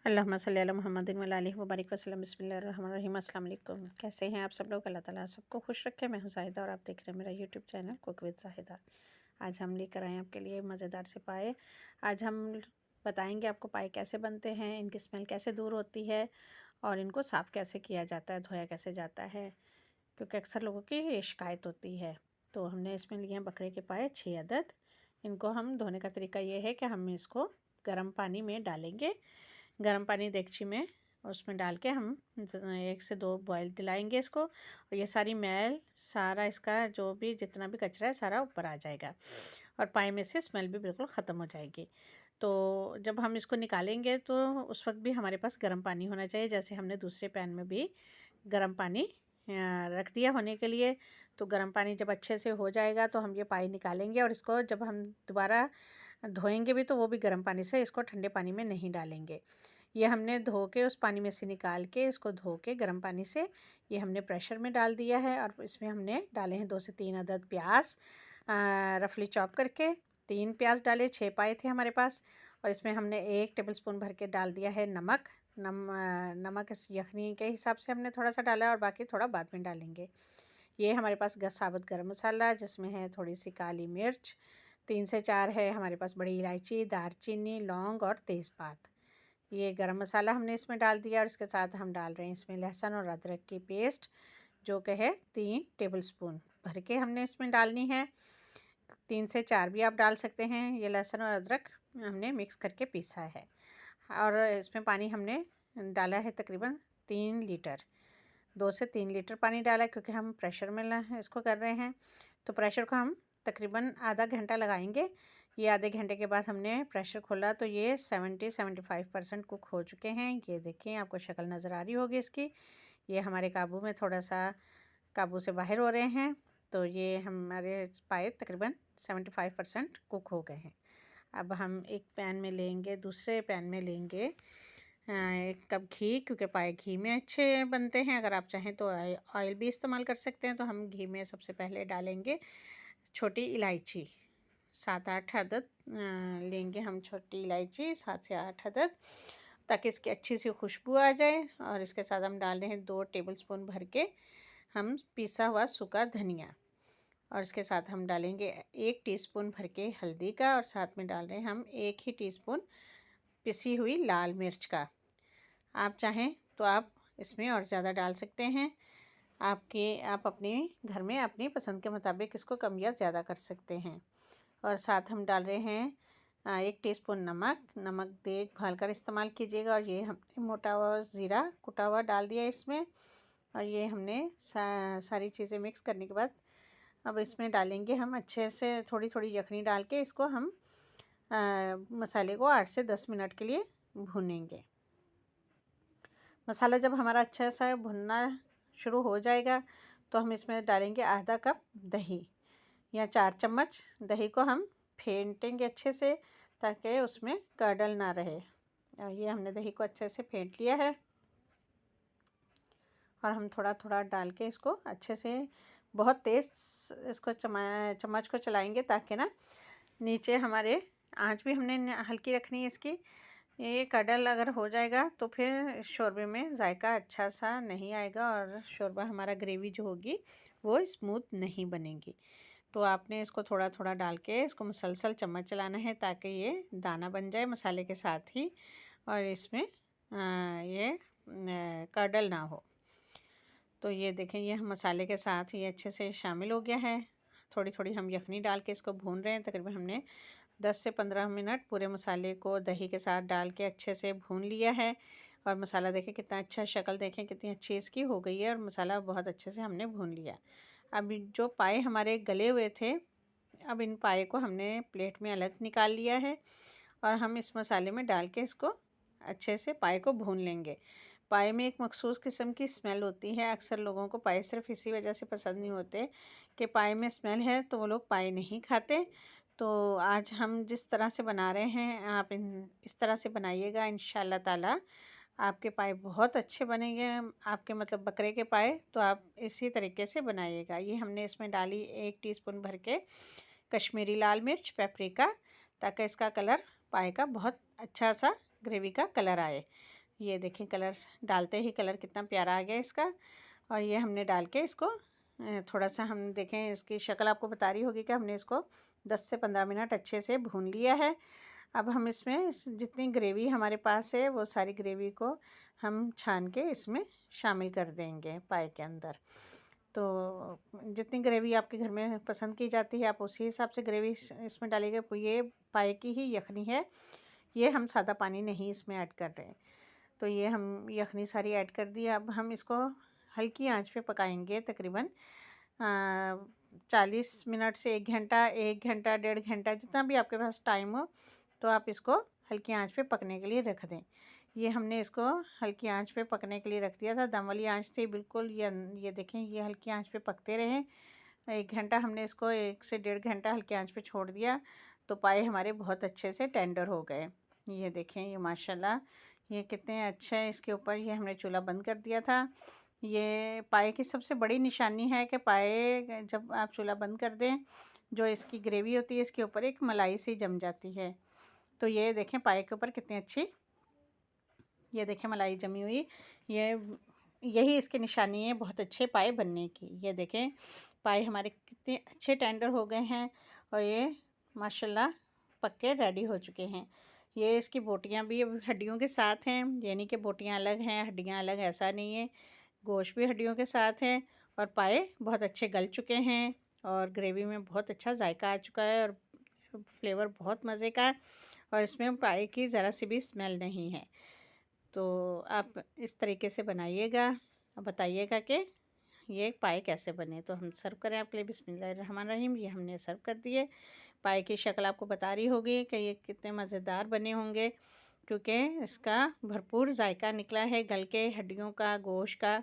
अल्लाहुम्मा सल्ली अला मुहम्मदिन व अला आलिहि व बारिक वसल्लम। बिस्मिल्लाहिर्रहमानिर्रहीम। अस्सलाम वालेकुम। कैसे हैं आप सब लोग? अल्लाह ताला सबको खुश रखे। मैं हूँ जाहिदा और आप देख रहे हैं मेरा YouTube channel cook with Zahida. आज हम लेकर आए हैं आपके लिए मज़ेदार से पाए। आज हम बताएंगे आपको पाए कैसे बनते हैं, इनकी स्मेल कैसे दूर होती है और इनको साफ़ कैसे किया जाता है, धोया कैसे जाता है, क्योंकि अक्सर लोगों की ये शिकायत होती है। तो हमने इसमें लिए हैं बकरे के पाए 6 अदद। इनको हम धोने का तरीका ये है कि हम इसको गर्म पानी में डालेंगे। गर्म पानी देगची में उसमें डाल के हम 1 से 2 बॉयल दिलाएंगे इसको, और ये सारी मैल सारा इसका जो भी जितना भी कचरा है सारा ऊपर आ जाएगा और पाए में से स्मेल भी बिल्कुल ख़त्म हो जाएगी। तो जब हम इसको निकालेंगे तो उस वक्त भी हमारे पास गर्म पानी होना चाहिए। जैसे हमने दूसरे पैन में भी गर्म पानी रख दिया होने के लिए। तो गर्म पानी जब अच्छे से हो जाएगा तो हम ये पाए निकालेंगे, और इसको जब हम दोबारा धोएंगे भी तो वो भी गर्म पानी से, इसको ठंडे पानी में नहीं डालेंगे। ये हमने धो के उस पानी में से निकाल के इसको धो के गर्म पानी से ये हमने प्रेशर में डाल दिया है, और इसमें हमने डाले हैं 2 से 3 अदद प्याज रफली चॉप करके। 3 प्याज डाले, 6 पाए थे हमारे पास। और इसमें हमने 1 टेबलस्पून भर के डाल दिया है नमक। नमक इस यखनी के हिसाब से हमने थोड़ा सा डाला, और बाकी थोड़ा बाद में डालेंगे। ये हमारे पास साबुत गरम मसाला, जिसमें है थोड़ी सी काली मिर्च, 3 से 4 है हमारे पास बड़ी इलायची, दालचीनी, लौंग और तेज़पात। ये गरम मसाला हमने इसमें डाल दिया, और इसके साथ हम डाल रहे हैं इसमें लहसुन और अदरक की पेस्ट, जो कि है 3 टेबलस्पून भर के हमने इसमें डालनी है। 3 से 4 भी आप डाल सकते हैं। ये लहसुन और अदरक हमने मिक्स करके पीसा है, और इसमें पानी हमने डाला है तकरीबन 3 लीटर। 2 से 3 लीटर पानी डाला, क्योंकि हम प्रेशर में इसको कर रहे हैं। तो प्रेशर को हम तकरीबन आधा घंटा लगाएंगे। ये आधे घंटे के बाद हमने प्रेशर खोला तो ये 70-75% कुक हो चुके हैं। ये देखें, आपको शक्ल नज़र आ रही होगी इसकी। ये हमारे काबू में थोड़ा सा काबू से बाहर हो रहे हैं। तो ये हमारे पाए तकरीबन 75% कुक हो गए हैं। अब हम एक पैन में लेंगे, दूसरे पैन में लेंगे 1 कप घी, क्योंकि पाए घी में अच्छे बनते हैं। अगर आप चाहें तो ऑयल भी इस्तेमाल कर सकते हैं। तो हम घी में सबसे पहले डालेंगे छोटी इलायची, 7-8 अदद लेंगे हम छोटी इलायची, 7 से 8 अदद, ताकि इसकी अच्छी सी खुशबू आ जाए। और इसके साथ हम डाल रहे हैं 2 टेबलस्पून भर के हम पिसा हुआ सूखा धनिया, और इसके साथ हम डालेंगे 1 टीस्पून भर के हल्दी का, और साथ में डाल रहे हैं हम 1 ही टीस्पून पिसी हुई लाल मिर्च का। आप चाहें तो आप इसमें और ज़्यादा डाल सकते हैं। आप अपने घर में अपनी पसंद के मुताबिक इसको कम या ज़्यादा कर सकते हैं। और साथ हम डाल रहे हैं 1 टीस्पून नमक देख भाल कर इस्तेमाल कीजिएगा। और ये हमने मोटा हुआ ज़ीरा कुटा हुआ डाल दिया इसमें। और ये हमने सारी चीज़ें मिक्स करने के बाद अब इसमें डालेंगे हम अच्छे से थोड़ी थोड़ी यखनी डाल के इसको हम मसाले को 8 से 10 मिनट के लिए भूनेंगे। मसाला जब हमारा अच्छा सा भुनना शुरू हो जाएगा तो हम इसमें डालेंगे आधा कप दही, या 4 चम्मच दही को हम फेंटेंगे अच्छे से, ताकि उसमें कर्डल ना रहे। ये हमने दही को अच्छे से फेंट लिया है, और हम थोड़ा थोड़ा डाल के इसको अच्छे से बहुत तेज़ इसको चम्मच को चलाएंगे, ताकि ना नीचे हमारे आँच भी हमने हल्की रखनी है इसकी। ये कर्डल अगर हो जाएगा तो फिर शोरबे में जायका अच्छा सा नहीं आएगा, और शोरबा हमारा ग्रेवी जो होगी वो स्मूथ नहीं बनेगी। तो आपने इसको थोड़ा थोड़ा डाल के इसको मुसलसल चम्मच चलाना है, ताकि ये दाना बन जाए मसाले के साथ ही, और इसमें ये कर्डल ना हो। तो ये देखें, ये हम मसाले के साथ ये अच्छे से शामिल हो गया है। थोड़ी थोड़ी हम यखनी डाल के इसको भून रहे हैं। तकरीबन हमने 10 से 15 मिनट पूरे मसाले को दही के साथ डाल के अच्छे से भून लिया है। और मसाला देखें कितना अच्छा, शक्ल देखें कितनी अच्छी इसकी हो गई है, और मसाला बहुत अच्छे से हमने भून लिया। अब जो पाए हमारे गले हुए थे, अब इन पाए को हमने प्लेट में अलग निकाल लिया है, और हम इस मसाले में डाल के इसको अच्छे से पाए को भून लेंगे। पाए में एक मखसूस किस्म की स्मेल होती है। अक्सर लोगों को पाए सिर्फ इसी वजह से पसंद नहीं होते कि पाए में स्मेल है, तो वो लोग पाए नहीं खाते। तो आज हम जिस तरह से बना रहे हैं, आप इस तरह से बनाइएगा, इंशाल्लाह ताला आपके पाए बहुत अच्छे बनेंगे। आपके मतलब बकरे के पाए तो आप इसी तरीके से बनाइएगा। ये हमने इसमें डाली 1 टीस्पून भर के कश्मीरी लाल मिर्च, पेपरिका, ताकि इसका कलर पाए का बहुत अच्छा सा ग्रेवी का कलर आए। ये देखें कलर डालते ही कलर कितना प्यारा आ गया इसका। और ये हमने डाल के इसको थोड़ा सा हम देखें, इसकी शक्ल आपको बता रही होगी कि हमने इसको 10 से 15 मिनट अच्छे से भून लिया है। अब हम इसमें जितनी ग्रेवी हमारे पास है वो सारी ग्रेवी को हम छान के इसमें शामिल कर देंगे पाए के अंदर। तो जितनी ग्रेवी आपके घर में पसंद की जाती है आप उसी हिसाब से ग्रेवी इसमें डालिएगा। ये पाए की ही यखनी है, ये हम सादा पानी नहीं इसमें ऐड कर रहे हैं। तो ये हम यखनी सारी ऐड कर दी। अब हम इसको हल्की आंच पे पकाएंगे तकरीबन 40 मिनट से 1 घंटा, 1 घंटा 1.5 घंटा, जितना भी आपके पास टाइम हो तो आप इसको हल्की आंच पे पकने के लिए रख दें। ये हमने इसको हल्की आंच पे पकने के लिए रख दिया था, दम वाली आंच थी बिल्कुल। ये देखें, ये हल्की आंच पे पकते रहे। 1 घंटा हमने इसको 1 से 1.5 घंटा हल्की आंच पे छोड़ दिया तो पाए हमारे बहुत अच्छे से टेंडर हो गए। ये देखें, ये माशाल्लाह ये कितने अच्छे हैं। इसके ऊपर ये हमने चूल्हा बंद कर दिया था। ये पाए की सबसे बड़ी निशानी है कि पाए जब आप चूल्हा बंद कर दें, जो इसकी ग्रेवी होती है इसके ऊपर एक मलाई सी जम जाती है। तो ये देखें पाए के ऊपर कितनी अच्छी, ये देखें मलाई जमी हुई। यही इसकी निशानी है बहुत अच्छे पाए बनने की। ये देखें पाए हमारे कितने अच्छे टेंडर हो गए हैं और ये माशाल्लाह पक के रेडी हो चुके हैं। ये इसकी बोटियां भी अब हड्डियों के साथ हैं, यानी कि बोटियां अलग हैं हड्डियां अलग, ऐसा नहीं है। गोश्त भी हड्डियों के साथ है और पाए बहुत अच्छे गल चुके हैं और ग्रेवी में बहुत अच्छा जायका आ चुका है और फ्लेवर बहुत मज़े का है और इसमें पाए की ज़रा सी भी स्मेल नहीं है। तो आप इस तरीके से बनाइएगा और बताइएगा कि ये पाए कैसे बने। तो हम सर्व करें आपके लिए। बिस्मिल्लाहिर्रहमानिर्रहीम। ये हमने सर्व कर दिए। पाए की शक्ल आपको बता रही होगी कि ये कितने मज़ेदार बने होंगे, क्योंकि इसका भरपूर जायका निकला है गल के, हड्डियों का, गोश्त का।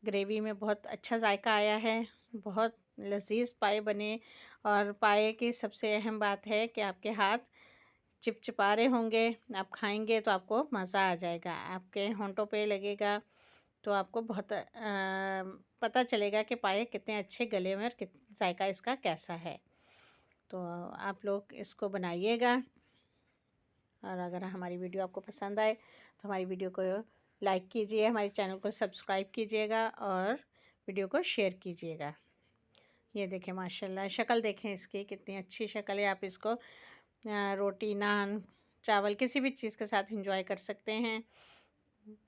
ग्रेवी में बहुत अच्छा जायका आया है, बहुत लजीज पाए बने। और पाए की सबसे अहम बात है कि आपके हाथ चिपचिपा रहे होंगे, आप खाएंगे तो आपको मज़ा आ जाएगा, आपके होंठों पे लगेगा तो आपको बहुत पता चलेगा कि पाए कितने अच्छे गले में और जायका इसका कैसा है। तो आप लोग इसको बनाइएगा और अगर हमारी वीडियो आपको पसंद आए तो हमारी वीडियो को लाइक कीजिए, हमारे चैनल को सब्सक्राइब कीजिएगा और वीडियो को शेयर कीजिएगा। ये देखें माशाल्लाह शक्ल देखें इसकी कितनी अच्छी शक्ल है। आप इसको रोटी, नान, चावल किसी भी चीज़ के साथ एंजॉय कर सकते हैं।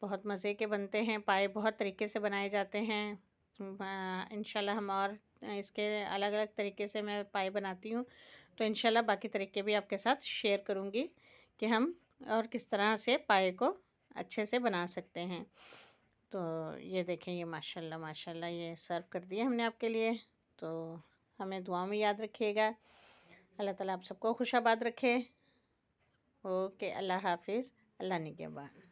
बहुत मज़े के बनते हैं पाए, बहुत तरीके से बनाए जाते हैं। इंशाल्लाह हम और इसके अलग अलग तरीके से मैं पाए बनाती हूँ, तो इंशाल्लाह बाकी तरीके भी आपके साथ शेयर करूँगी कि हम और किस तरह से पाए को अच्छे से बना सकते हैं। तो ये देखें, ये माशाल्लाह माशाल्लाह ये सर्व कर दिया हमने आपके लिए। तो हमें दुआ में याद रखिएगा। अल्लाह ताला आप सबको खुशाबाद रखे। ओके, अल्लाह हाफिज़, अल्लाह निगहबान।